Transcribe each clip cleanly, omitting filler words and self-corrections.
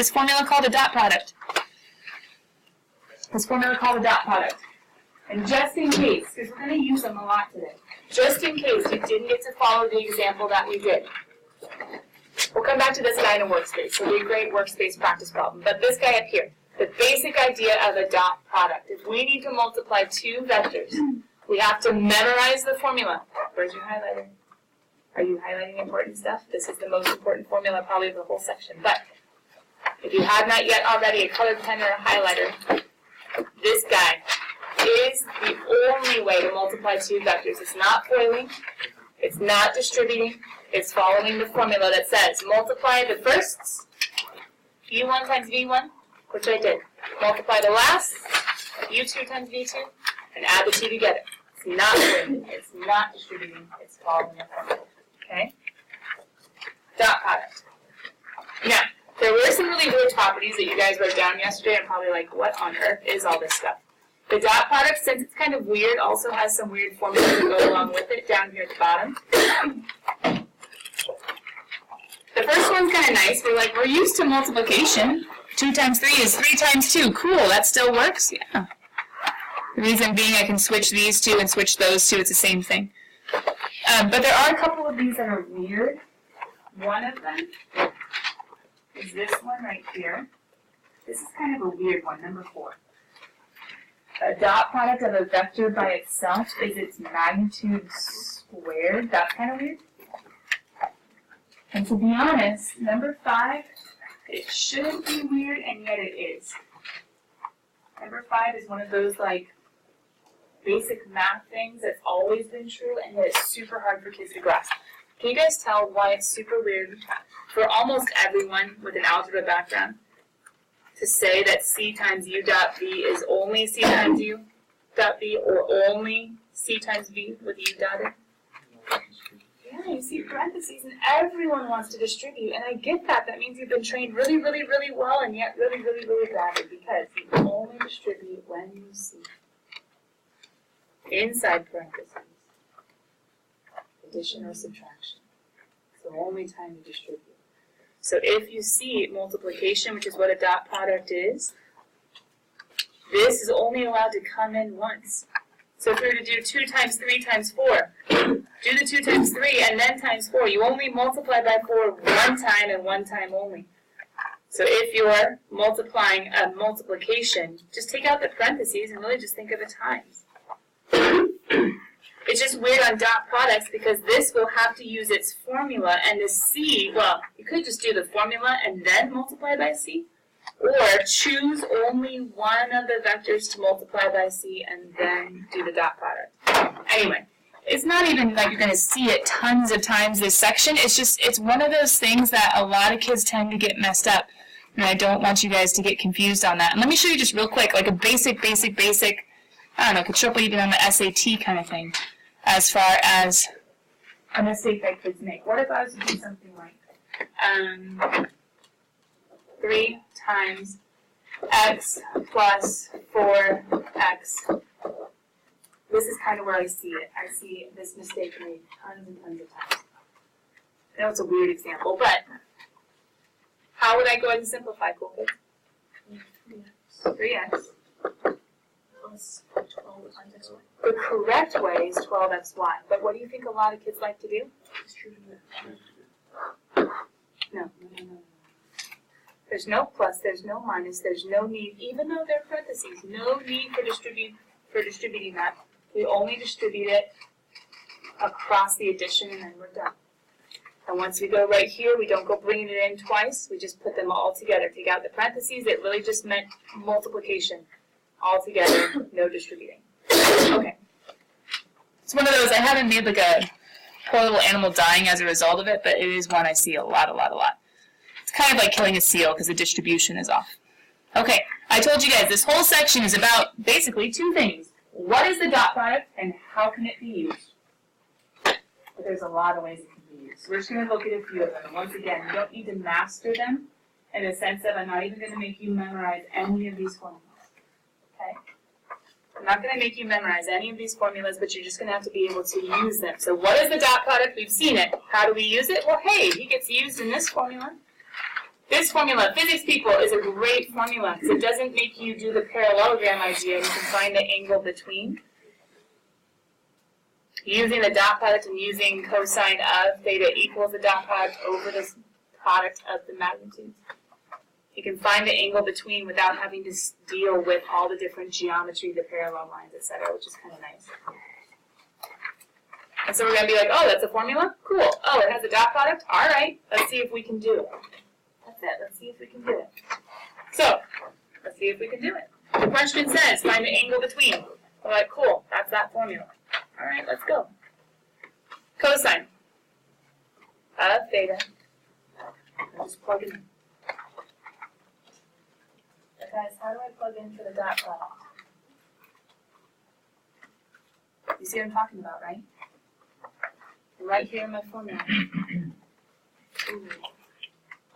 this formula called a dot product. This formula called a dot product. And just in case, because we're going to use them a lot today, just in case you didn't get to follow the example that we did, we'll come back to this guy in a workspace. It'll be a great workspace practice problem. But this guy up here, the basic idea of a dot product. If we need to multiply two vectors, we have to memorize the formula. Where's your highlighter? Are you highlighting important stuff? This is the most important formula probably of the whole section. But if you have not yet already a colored pen or a highlighter, this guy is the only way to multiply two vectors. It's not FOILing, it's not distributing, it's following the formula that says multiply the firsts, u1 times v1, which I did. Multiply the last, u2 times v2, and add the two together. It's not FOILing, it's not distributing, it's following the formula. Okay? Dot product. Now, there were some really weird properties that you guys wrote down yesterday and probably like, what on earth is all this stuff? The dot product, since it's kind of weird, also has some weird formulas that go along with it down here at the bottom. The first one's kind of nice. We're used to multiplication. 2 times 3 is 3 times 2. Cool, that still works? Yeah. The reason being I can switch these two and switch those two. It's the same thing. But there are a couple of these that are weird. One of them is this one right here. This is kind of a weird one, number 4. A dot product of a vector by itself is its magnitude squared. That's kind of weird. And to be honest, number 5, it shouldn't be weird, and yet it is. Number 5 is one of those like basic math things that's always been true, and yet it's super hard for kids to grasp. Can you guys tell why it's super weird for almost everyone with an algebra background to say that C times U dot V is only C times U dot V, or only C times V with U dotted? Yeah, you see parentheses, and everyone wants to distribute, and I get that. That means you've been trained really, really, really well, and yet really, really, really badly, because you only distribute when you see inside parentheses addition or subtraction. It's the only time you distribute. So if you see multiplication, which is what a dot product is, this is only allowed to come in once. So if we were to do 2 times 3 times 4, do the 2 times 3 and then times 4. You only multiply by 4 one time and one time only. So if you're multiplying a multiplication, just take out the parentheses and really just think of the times. It's just weird on dot products because this will have to use its formula, and the C, well, you could just do the formula and then multiply by C, or choose only one of the vectors to multiply by C and then do the dot product. Anyway, it's not even like you're going to see it tons of times this section. It's just, it's one of those things that a lot of kids tend to get messed up, and I don't want you guys to get confused on that. And let me show you just real quick, like a basic, I don't know, could show up even on the SAT kind of thing, as far as a mistake that kids make. What if I was to do something like 3 times x plus 4x? This is kind of where I see it. I see this mistake made tons and tons of times. I know it's a weird example, but how would I go ahead and simplify, cool kids? 3x plus 12xy. The correct way is 12xy, but what do you think a lot of kids like to do? No. There's no plus, there's no minus, there's no need, even though they're parentheses, no need for distributing that. We only distribute it across the addition, and then we're done. And once we go right here, we don't go bringing it in twice, we just put them all together. Take out the parentheses, it really just meant multiplication. All together, no distributing. Okay. It's one of those, I haven't made like a poor little animal dying as a result of it, but it is one I see a lot. It's kind of like killing a seal because the distribution is off. Okay, I told you guys this whole section is about basically 2 things. What is the dot product and how can it be used? But there's a lot of ways it can be used. So we're just going to look at a few of them. And once again, you don't need to master them in the sense of I'm not even going to make you memorize any of these formulas. Okay? I'm not going to make you memorize any of these formulas, but you're just going to have to be able to use them. So what is the dot product? We've seen it. How do we use it? Well, hey, he gets used in this formula. This formula, physics people, is a great formula because it doesn't make you do the parallelogram idea and you can find the angle between. Using the dot product and using cosine of theta equals the dot product over the product of the magnitudes. You can find the angle between without having to deal with all the different geometry, the parallel lines, etc., which is kind of nice. And so we're going to be like, oh, that's a formula? Cool. Oh, it has a dot product? All right, let's see if we can do it. That's it. Let's see if we can do it. So, let's see if we can do it. The question says, find the angle between. We're like, cool, that's that formula. All right, let's go. Cosine of theta. I'll just plug it in. Guys, how do I plug in for the dot product? You see what I'm talking about, right? Right here in my formula.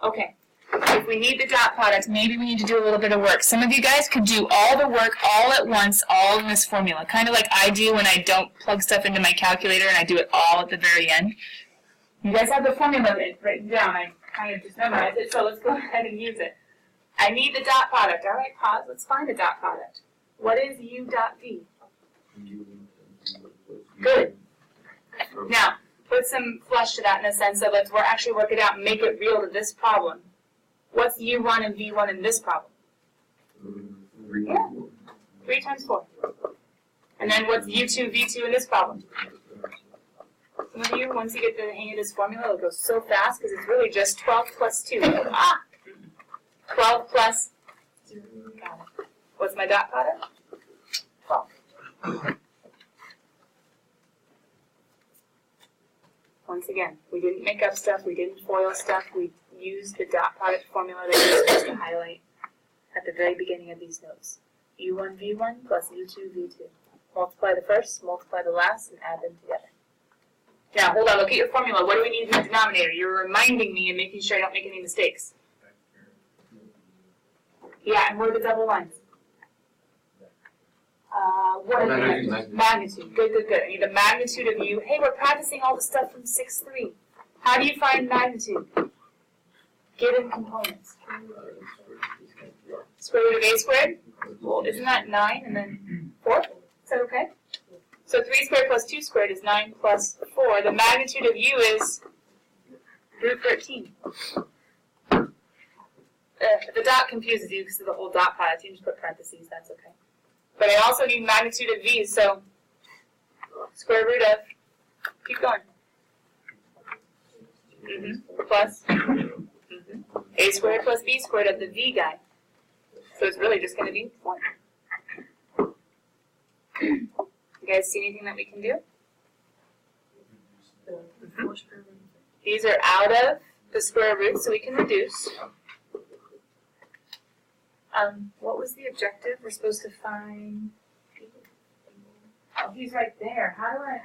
Okay. If we need the dot product, maybe we need to do a little bit of work. Some of you guys could do all the work all at once, all in this formula. Kind of like I do when I don't plug stuff into my calculator and I do it all at the very end. You guys have the formula written down. I kind of just memorized it, so let's go ahead and use it. I need the dot product. All right, pause. Let's find the dot product. What is U dot V? Good. Now, put some flesh to that in the sense that let's actually work it out and make it real to this problem. What's U1 and V1 in this problem? Yeah. 3 times 4. And then what's U2, V2 in this problem? Some of you, once you get the hang of this formula, it'll go so fast because it's really just 12 plus 2. Ah! 12 plus 0. Got it. What's my dot product? 12. Once again, we didn't make up stuff, we didn't FOIL stuff, we used the dot product formula that you're supposed to highlight at the very beginning of these notes. U1, V1 plus U2, V2. Multiply the first, multiply the last, and add them together. Now, hold on, look at your formula. What do we need in the denominator? You're reminding me and making sure I don't make any mistakes. Yeah, and what are the double lines? What are the magnitude? Good, good, good. I need the magnitude of U. Hey, we're practicing all the stuff from 6-3. How do you find magnitude? Given components. Square root of A squared? Well, isn't that 9 and then 4? Is that okay? So 3 squared plus 2 squared is 9 plus 4. The magnitude of U is root 13. If the dot confuses you because of the whole dot product, you can just put parentheses, that's okay. But I also need magnitude of V, so square root of, keep going. Plus A squared plus B squared of the V guy. So it's really just going to be 1. You guys see anything that we can do? These are out of the square root, so we can reduce. What was the objective? We're supposed to find... Oh, he's right there. How do I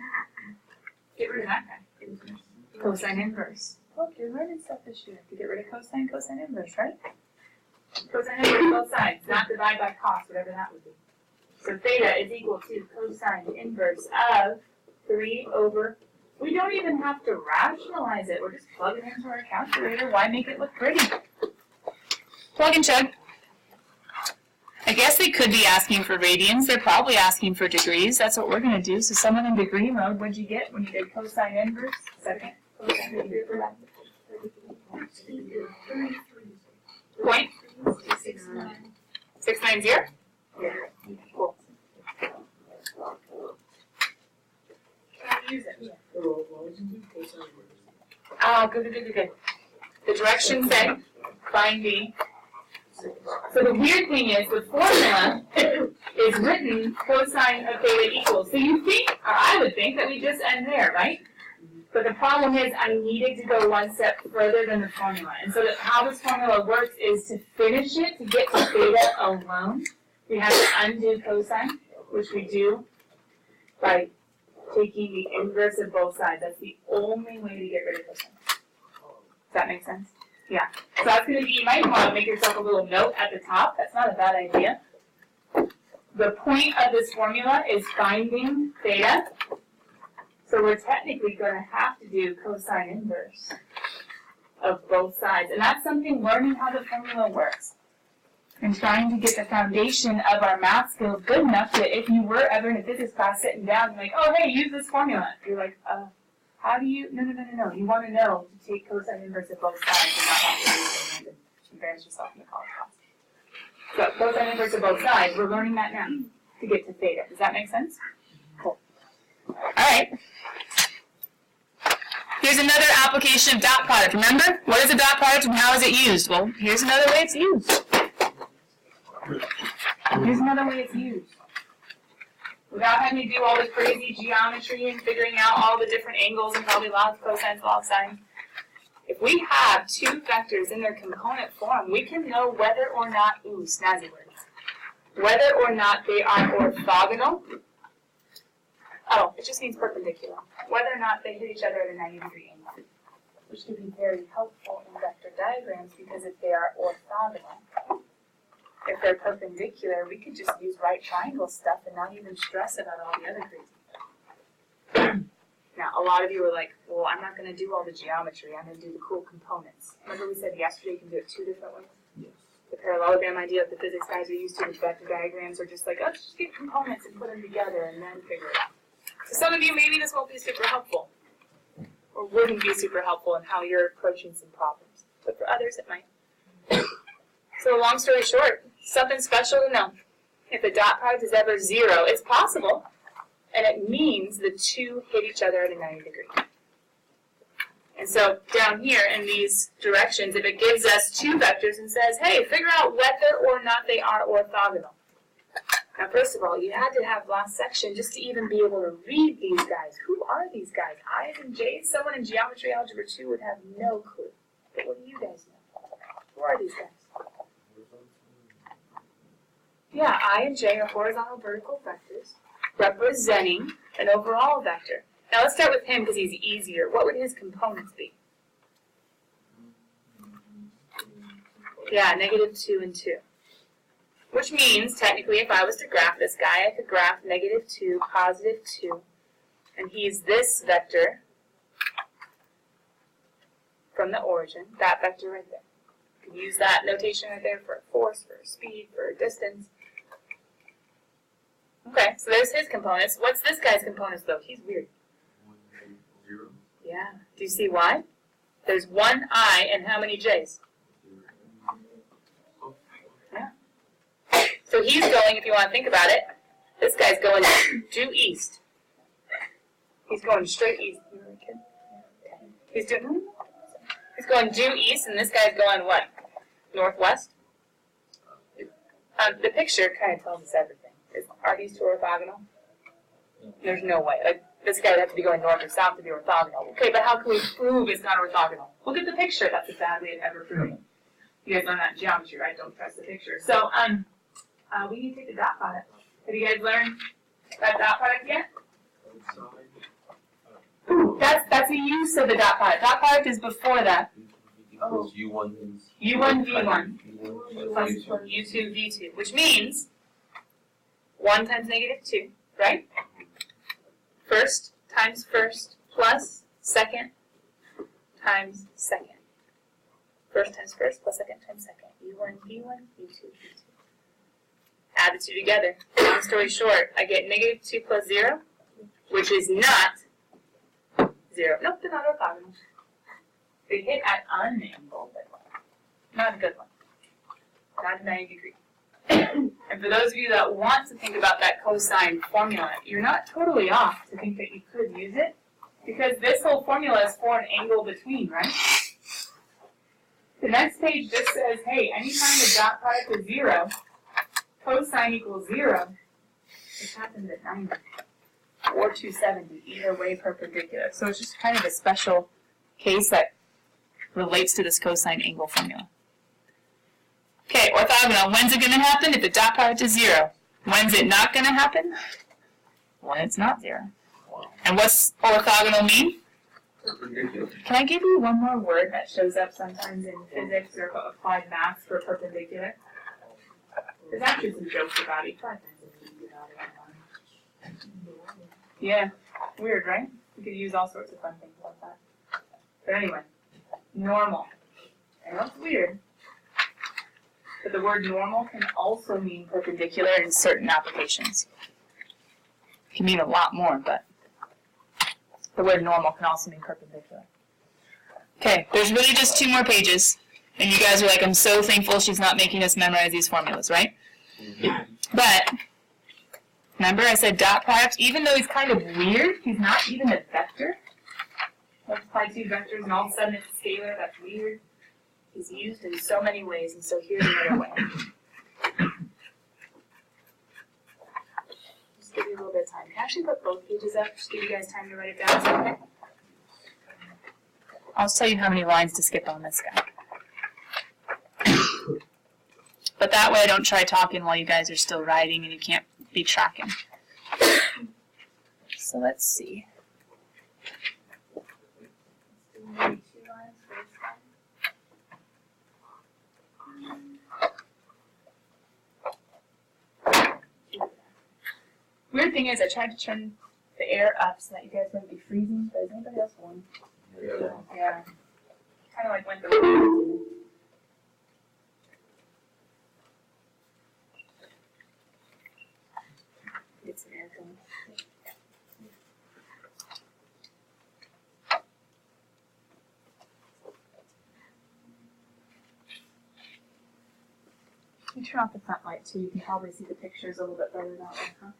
get rid of that guy? Cosine inverse. Look, you're learning stuff this year. To get rid of cosine, cosine inverse, right? Cosine inverse both sides, not divide by cos, whatever that would be. So theta is equal to cosine inverse of 3 over... We don't even have to rationalize it. We're just plugging it into our calculator. Why make it look pretty? Plug and chug. I guess they could be asking for radians. They're probably asking for degrees. That's what we're going to do. So someone in degree mode, what'd you get when you did cosine inverse? Second. Cosine inverse for that. Point? 690? Yeah. Cool. Can I use it? Oh, good. The directions say find V. So the weird thing is the formula is written cosine of theta equals. So you think, or I would think, that we just end there, right? But the problem is I needed to go one step further than the formula. And so how this formula works is to finish it, to get to theta alone, we have to undo cosine, which we do by taking the inverse of both sides. That's the only way to get rid of cosine. Does that make sense? Yeah. So that's going to be, you might want to make yourself a little note at the top. That's not a bad idea. The point of this formula is finding theta. So we're technically going to have to do cosine inverse of both sides. And that's something, learning how the formula works and trying to get the foundation of our math skills good enough that if you were ever in a physics class sitting down and like, oh, hey, use this formula. You're like, how do you, no. You want to know to take cosine inverse of both sides and not have to use it and embarrass yourself in the college class. So cosine inverse of both sides, we're learning that now to get to theta. Does that make sense? Cool. All right. Here's another application of dot product. Remember, what is a dot product and how is it used? Well, here's another way it's used. Here's another way it's used. Without having to do all this crazy geometry and figuring out all the different angles and probably lots of cosines, log sines. If we have two vectors in their component form, we can know whether or not, snazzy words, whether or not they are orthogonal. Oh, it just means perpendicular. Whether or not they hit each other at a 90-degree angle, which can be very helpful in vector diagrams because if they are orthogonal, if they're perpendicular, we could just use right triangle stuff and not even stress about all the other crazy stuff. Now, a lot of you are like, well, I'm not going to do all the geometry. I'm going to do the cool components. Remember we said yesterday you can do it two different ways? Yes. The parallelogram idea that the physics guys are used to with vector diagrams are just like, oh, just get components and put them together and then figure it out. For some of you, maybe this won't be super helpful, or wouldn't be super helpful in how you're approaching some problems. But for others, it might. So long story short, something special to know. If the dot product is ever 0, it's possible, and it means the two hit each other at a 90-degree. And so down here in these directions, if it gives us two vectors and says, hey, figure out whether or not they are orthogonal. Now, first of all, you had to have last section just to even be able to read these guys. Who are these guys? I's and J's? Someone in Geometry Algebra 2 would have no clue. But what do you guys know? Who are these guys? Yeah, I and J are horizontal vertical vectors representing an overall vector. Now let's start with him because he's easier. What would his components be? Yeah, -2 and 2. Which means, technically, if I was to graph this guy, I could graph -2, +2, and he's this vector from the origin, that vector right there. You can use that notation right there for a force, for a speed, for a distance. Okay, so there's his components. What's this guy's components, though? He's weird. 1, 0. Yeah. Do you see why? There's one I and how many J's? Yeah. So he's going, if you want to think about it, this guy's going due east. He's going straight east. He's going due east, and this guy's going what? Northwest? The picture kind of tells us everything. Are these two orthogonal? There's no way. Like, this guy would have to be going north or south to be orthogonal. Okay, but how can we prove it's not orthogonal? Look at the picture. That's a bad way of ever proving. You guys learned that in geometry, right? Don't trust the picture. So, we need to take the dot product. Have you guys learned that dot product yet? Ooh, that's a use of the dot product. Dot product is before that. Equals U1 V1 plus U2 V2, which means 1 times -2, right? First times first plus second times second. First times first plus second times second. U1 V1, U2 V2. Add the two together. Long story short, I get -2 plus 0, which is not 0. Nope, they're not orthogonal. They hit at an angle, but not a good one. Not a 90-degree. And for those of you that want to think about that cosine formula, you're not totally off to think that you could use it, because this whole formula is for an angle between, right? The next page just says, hey, anytime the dot product is 0, cosine equals 0, it happens at 90 or 270, either way perpendicular. So it's just kind of a special case that relates to this cosine angle formula. Okay, orthogonal. When's it going to happen? If the dot product is 0. When's it not going to happen? When it's not 0. And what's orthogonal mean? Perpendicular. Can I give you one more word that shows up sometimes in physics or applied maths for perpendicular? There's actually some jokes about it. Yeah, weird, right? We could use all sorts of fun things about that. But anyway, Normal. I know it's weird, but the word normal can also mean perpendicular in certain applications. It can mean a lot more, but the word normal can also mean perpendicular. Okay, there's really just 2 more pages, and you guys are like, I'm so thankful she's not making us memorize these formulas, right? But, remember I said dot product, even though he's kind of weird, he's not even a vector. Multiply 2 vectors and all of a sudden it's a scalar, that's weird. He's used in so many ways, and so here's another way. Just give you a little bit of time. Can I actually put both pages up? Just give you guys time to write it down. Is that okay? I'll just tell you how many lines to skip on this guy. But that way I don't try talking while you guys are still writing and you can't be tracking. So let's see. Weird thing is, I tried to turn the air up so that you guys wouldn't be freezing, but is anybody else warm? Yeah. Kind of like went the wind. Get some air going. You turn off the front light too, you can probably see the pictures a little bit better that way, huh?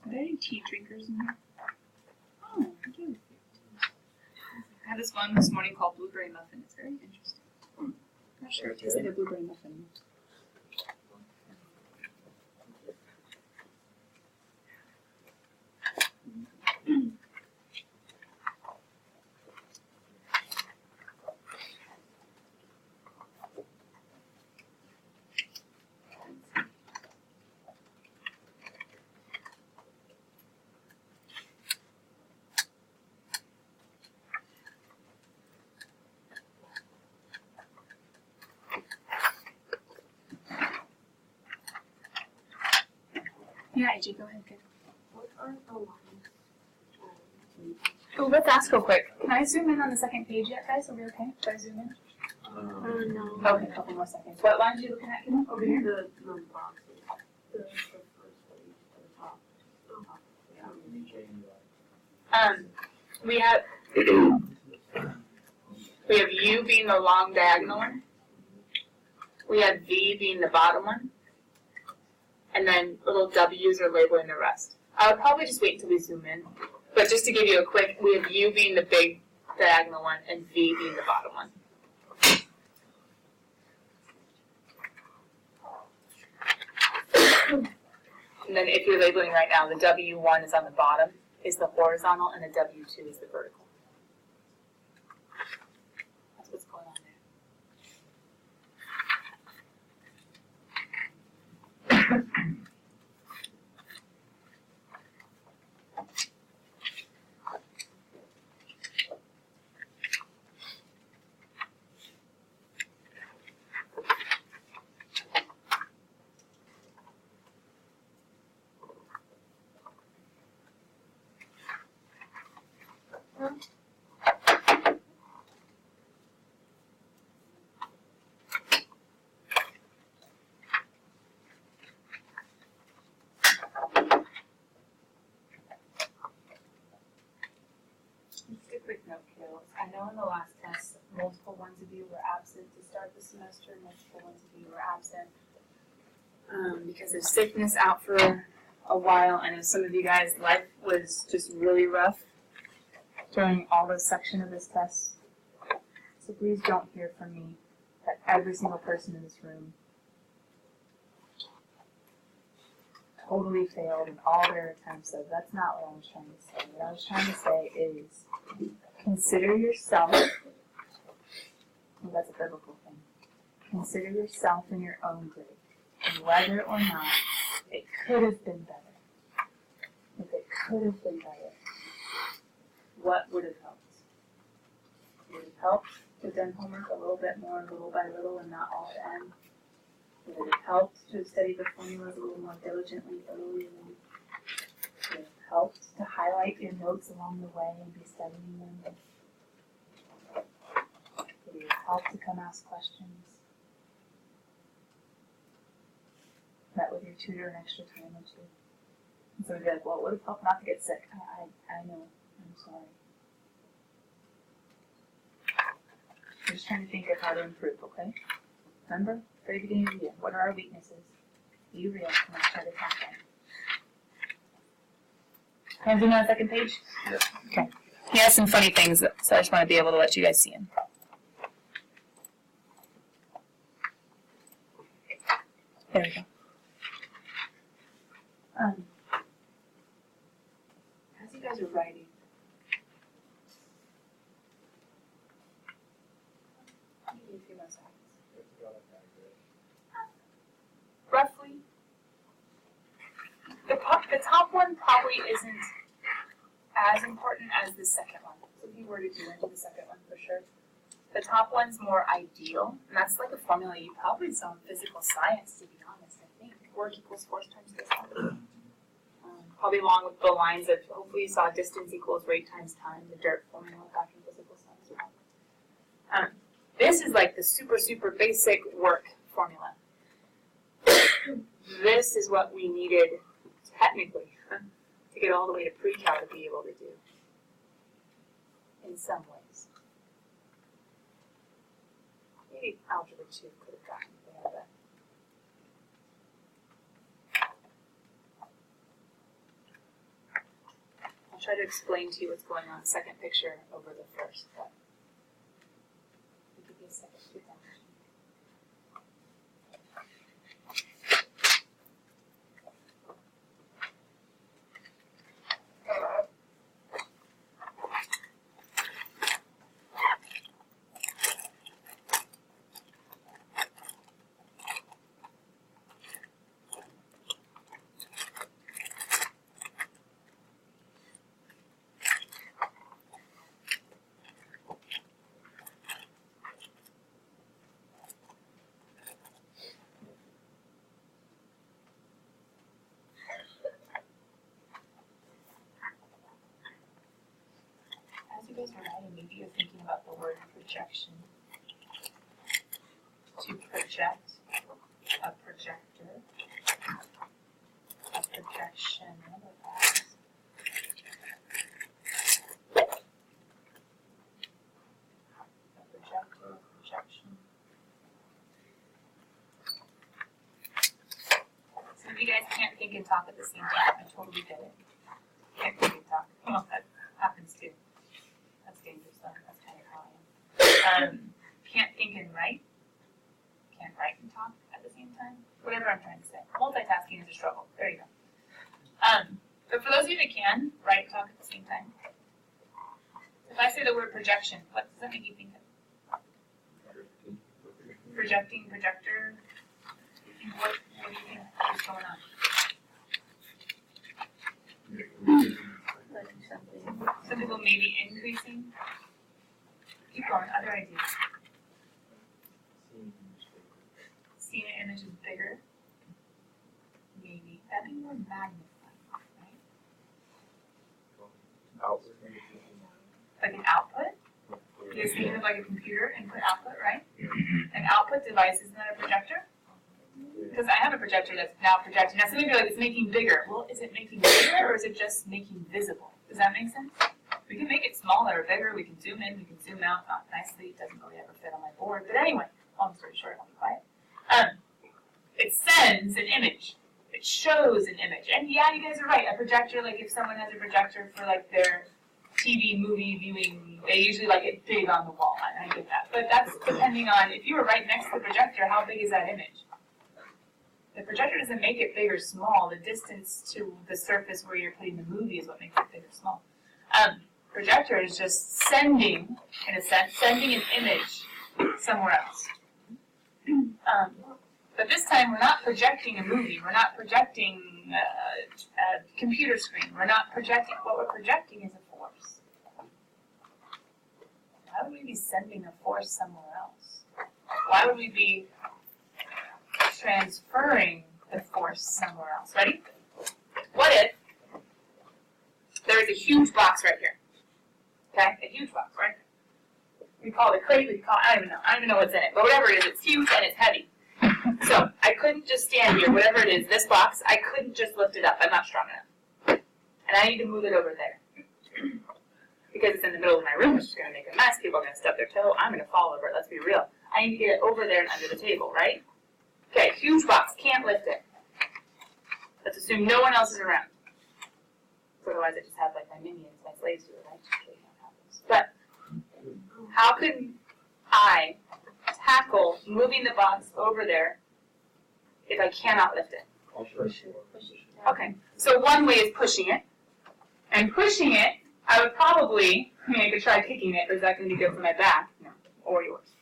Are there any tea drinkers in here? Oh, I do. I had this one this morning called blueberry muffin. It's very interesting. I'm not sure it tastes like a blueberry muffin. Yeah, AJ, go ahead. What are the lines? Oh, let's ask real quick. Can I zoom in on the second page yet, guys? Are we okay? Should I zoom in? No. Okay, a couple more seconds. What lines are you looking at, Kim? Over here? The boxes. The first page, the top. We have U being the long diagonal one. We have V being the bottom one. And then little W's are labeling the rest. I would probably just wait until we zoom in. But just to give you a quick, we have U being the big diagonal one and V being the bottom one. And then if you're labeling right now, the W1 is on the bottom, is the horizontal, and the W2 is the vertical. That's what's going on there. Just a quick note, Carol. I know in the last test, multiple ones of you were absent to start the semester, multiple ones of you were absent because of sickness out for a while. I know some of you guys' life was just really rough during all this section of this test. So please don't hear from me that every single person in this room totally failed in all their attempts of. That's not what I was trying to say. What I was trying to say is consider yourself, well, that's a biblical thing, consider yourself in your own grade, and whether or not it could have been better. If it could have been better, what would have helped? Would it have helped to have done homework a little bit more, little by little, and not all at the end? Would it have helped to have studied the formulas a little more diligently early? Would it have helped to highlight your notes along the way and be studying them? Would it have helped to come ask questions? Met with your tutor an extra time or two? And so we'd be like, well, it would have helped not to get sick. I know. I'm sorry. I'm just trying to think of how to improve, okay? Remember, very beginning of the year, what are our weaknesses? Be real, and let's try to tackle them. Can I zoom on the second page? Yeah. Okay. He has some funny things, so I just want to be able to let you guys see him. There we go. As you guys are writing, I'll give you a few more seconds. Roughly, the top one probably isn't as important as the second one. So if you were to do into the second one for sure. The top one's more ideal, and that's like a formula you probably saw in physical science, to be honest, I think. Work equals force times distance. Probably along with the lines of, hopefully you saw distance equals rate times time, the dirt formula back in physical science. This is like the super, super basic work formula. This is what we needed, technically, to get all the way to Precalc to be able to do, in some ways. Maybe Algebra 2 could have gotten there, but I'll try to explain to you what's going on in the second picture over the first, but I'll give you a second to do that. As you guys are writing, maybe you're thinking about the word projection. To project, a projector, a projection, what about that? A projector, projection. Some of you guys can't think and talk at the same time. I totally get it. Can't think and talk. Well, that happens too. That's dangerous though. That's kind of how I am. Can't think and write. Can't write and talk at the same time. Whatever I'm trying to say. Multitasking is a struggle. There you go. But for those of you that can, write and talk at the same time. If I say the word projection, what does that make you think of? Projecting, projector. What do you think is going on? Some people may be increasing. Keep going, other ideas. Seeing an image is bigger. Maybe. That'd be more magnified, right? Outward. Like an output? You're thinking of like a computer, input output, right? An output device, isn't that a projector? Because I have a projector that's now projecting. Now some of you are like, it's making bigger. Well, is it making bigger or is it just making visible? Does that make sense? We can make it smaller or bigger. We can zoom in, we can zoom out. Not nicely. It doesn't really ever fit on my board. But anyway, long story short, I'll be quiet. It sends an image. It shows an image. And yeah, you guys are right. A projector, like if someone has a projector for like their TV movie viewing, they usually like it big on the wall. And I get that. But that's depending on, if you were right next to the projector, how big is that image? The projector doesn't make it big or small. The distance to the surface where you're putting the movie is what makes it big or small. Projector is just sending, in a sense, sending an image somewhere else. But this time we're not projecting a movie. We're not projecting a computer screen. We're not projecting. What we're projecting is a force. Why would we be sending a force somewhere else? Why would we be transferring the force somewhere else? Ready? What if there is a huge box right here? Okay, a huge box right here. We call it a crate. I don't even know what's in it, but whatever it is, it's huge and it's heavy. So I couldn't just stand here, whatever it is, this box, I couldn't just lift it up. I'm not strong enough. And I need to move it over there. Because it's in the middle of my room, which is going to make a mess. People are going to stub their toe. I'm going to fall over it. Let's be real. I need to get it over there and under the table, right? Okay, huge box. Can't lift it. Let's assume no one else is around. Otherwise, I just have like my minions, my slaves do it, right? But how could I tackle moving the box over there if I cannot lift it? Okay, so one way is pushing it. And pushing it, I would probably, I could try kicking it, but is that going to be good for my back? No, or yours.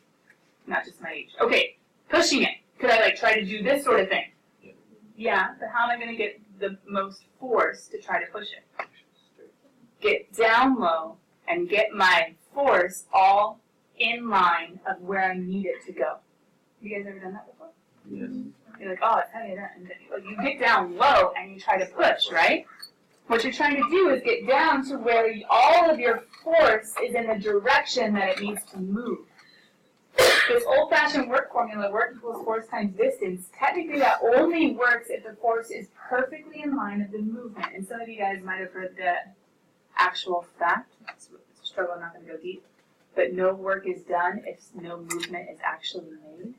Not just my age. Okay, pushing it. Could I like try to do this sort of thing? Yeah, but how am I going to get the most force to try to push it? Get down low and get my force all in line of where I need it to go. Have you guys ever done that before? Yes. You're like, oh, it's heavy. And you get down low and you try to push, right? What you're trying to do is get down to where all of your force is in the direction that it needs to move. This old-fashioned work formula, work equals force times distance, technically that only works if the force is perfectly in line of the movement. And some of you guys might have heard the actual fact, it's a struggle, I'm not going to go deep, but no work is done if no movement is actually made.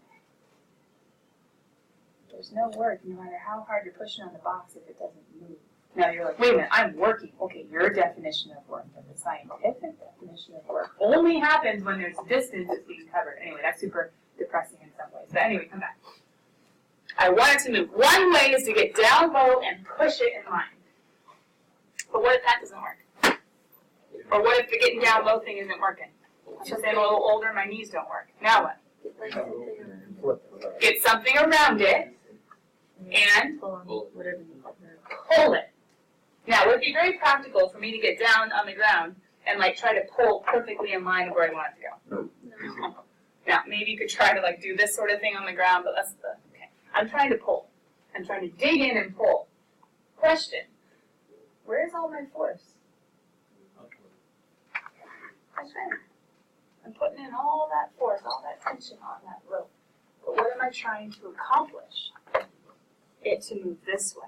There's no work, no matter how hard you're pushing on the box, if it doesn't move. Now you're like, wait a minute, I'm working. Okay, your definition of work, but the scientific definition of work only happens when there's distance that's being covered. Anyway, that's super depressing in some ways. But anyway, come back. I want it to move. One way is to get down low and push it in line. But what if that doesn't work? Or what if the getting down low thing isn't working? Since I'm a little older, my knees don't work. Now what? Get something around it and pull it. Now, it would be very practical for me to get down on the ground and like try to pull perfectly in line of where I want it to go. No. Now, maybe you could try to like do this sort of thing on the ground, but that's okay. I'm trying to pull. I'm trying to dig in and pull. Question: where's all my force? That's right. I'm putting in all that force, all that tension on that rope. But what am I trying to accomplish? It to move this way.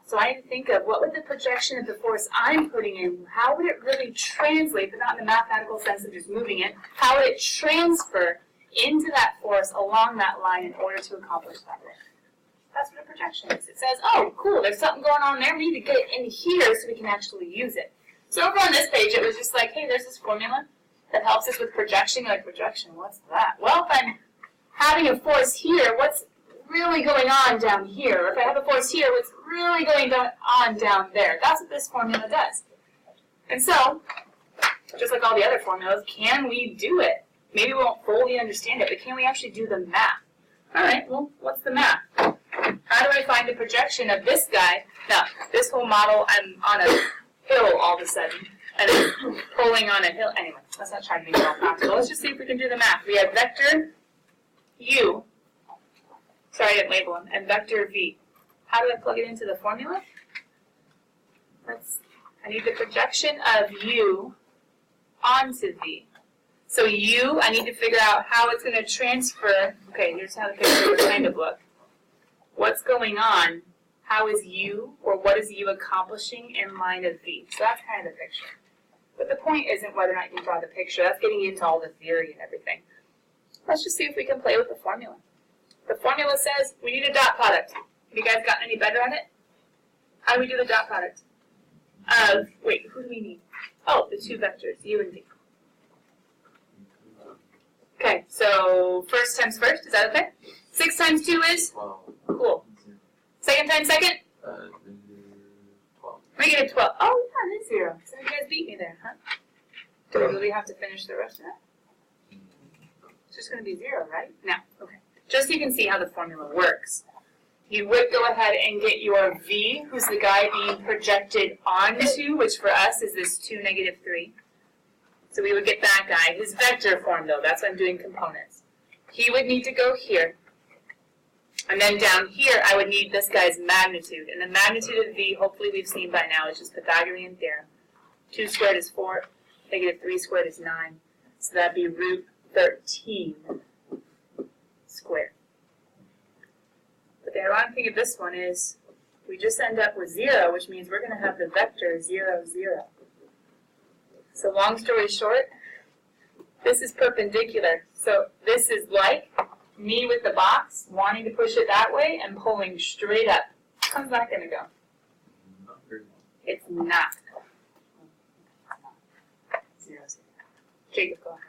So I think of what would the projection of the force I'm putting in, how would it really translate, but not in the mathematical sense of just moving it, how would it transfer into that force along that line in order to accomplish that work? That's what a projection is. It says, oh, cool, there's something going on there, we need to get it in here so we can actually use it. So over on this page, it was just like, hey, there's this formula that helps us with projection. You're like, projection, what's that? Well, if I'm having a force here, what's really going on down here? Or if I have a force here, what's really going on down there? That's what this formula does. And so, just like all the other formulas, can we do it? Maybe we won't fully understand it, but can we actually do the math? All right, well, what's the math? How do I find the projection of this guy? Now, this whole model, I'm on a hill all of a sudden, and I'm pulling on a hill. Anyway, let's not try to make it all practical. Let's just see if we can do the math. We have vector u, sorry I didn't label them, and vector v. How do I plug it into the formula? I need the projection of u onto v. So u, I need to figure out how it's going to transfer. Okay, here's how the picture would kind of look. What's going on? How is u, or what is u accomplishing in line of v? So that's kind of the picture. But the point isn't whether or not you draw the picture. That's getting into all the theory and everything. Let's just see if we can play with the formula. The formula says we need a dot product. Have you guys gotten any better at it? How do we do the dot product? Wait, who do we need? Oh, the two vectors, u and v. Okay, so first times first, is that okay? 6 times 2 is? Wow. Cool. Second times second? -12. Negative 12. Oh, yeah, it is 0. So you guys beat me there, huh? Do we really have to finish the rest of that? It's just going to be 0, right? No. Okay. Just so you can see how the formula works. You would go ahead and get your v, who's the guy being projected onto, which for us is this 2, -3. So we would get that guy. His vector form, though, that's why I'm doing components. He would need to go here. And then down here, I would need this guy's magnitude. And the magnitude of v, hopefully we've seen by now, is just Pythagorean theorem. 2 squared is 4, -3 squared is 9. So that'd be root 13 squared. But the ironic thing of this one is we just end up with 0, which means we're going to have the vector 0, 0. So long story short, this is perpendicular. So this is like me with the box wanting to push it that way and pulling straight up. How's that going to go? Not very well. It's not. 0, 0. Jacob, go ahead.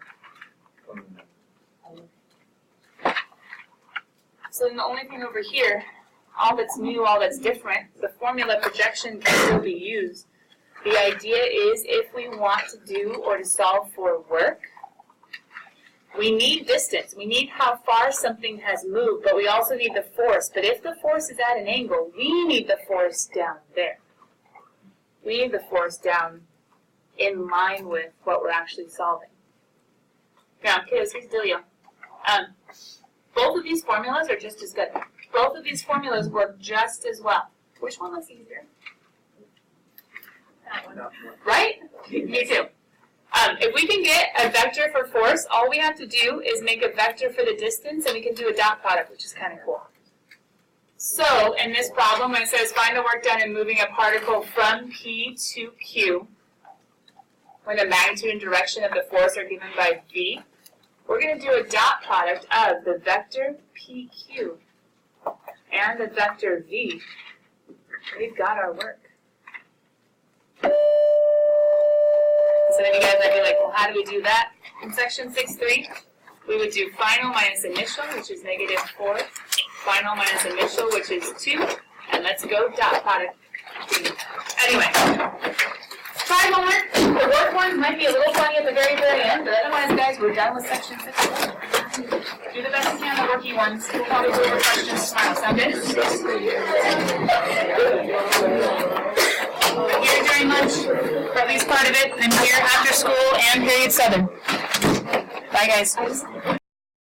So then the only thing over here, all that's new, all that's different, the formula projection can still be used. The idea is if we want to do or to solve for work, we need distance. We need how far something has moved, but we also need the force. But if the force is at an angle, we need the force down there. We need the force down in line with what we're actually solving. Now, kiddos, here's the dealio. Both of these formulas are just as good. Both of these formulas work just as well. Which one looks easier? That one. Right? Me too. If we can get a vector for force, all we have to do is make a vector for the distance, and we can do a dot product, which is kind of cool. So, in this problem, when it says find the work done in moving a particle from P to Q, when the magnitude and direction of the force are given by V, we're going to do a dot product of the vector PQ and the vector V. We've got our work. So then you guys might be like, well, how do we do that? In section 6.3, we would do final minus initial, which is -4, final minus initial, which is 2, and let's go dot product. Anyway, try homework. The work ones might be a little funny at the very, very end, but otherwise, guys, we're done with section 6.1. Do the best you can on the worky ones. We'll probably go over questions tomorrow. Sound good? I'm here during lunch, for at least part of it. I'm here after school and period 7. Bye, guys.